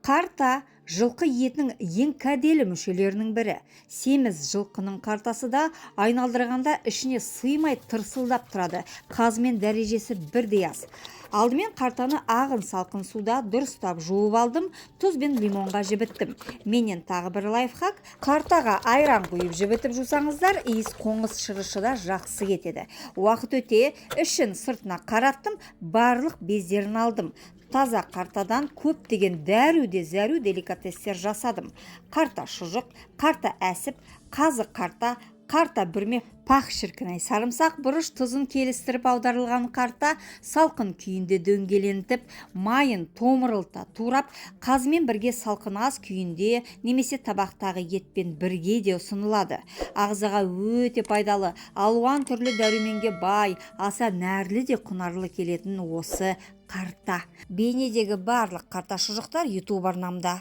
Қарта жылқы етінің ең кәделі мүшелерінің бірі. Семіз жылқының қартасы да айналдырғанда ішіне сыймай тырсылдап тұрады. Қазымен дәрежесі бірдей аз. Алдымен қартаны ағын салқын суда дұрыстап жуып алдым, тұз бен лимонға жібіттім. Менен тағы бір лайфхак: қартаға айран құйып жібітіп жусаңыздар, иіс қоңыз шырышы да жақсы кетеді. Уақыт өте ішін сыртына қараттым, барлық бездерін алдым. Таза қартадан көптеген зәру деликатестер жасадым. Қарта шұжық, қарта әсіп, қазы қарта, қарта бүрме, пақ шіркінай сарымсақ, бұрыш тұзын келістіріп аударылған қарта салқын күйінде дөңгелентіп, майын томырылта турап, қазымен бірге салқын ас күйінде немесе табақтағы етпен бірге де ұсынылады. Ағзаға өте пайдалы, алуан түрлі дәруменге бай, аса нәрлі де құнарлы келетін осы қарта. Бейнедегі барлық қарта шұжықтар YouTube арнамда.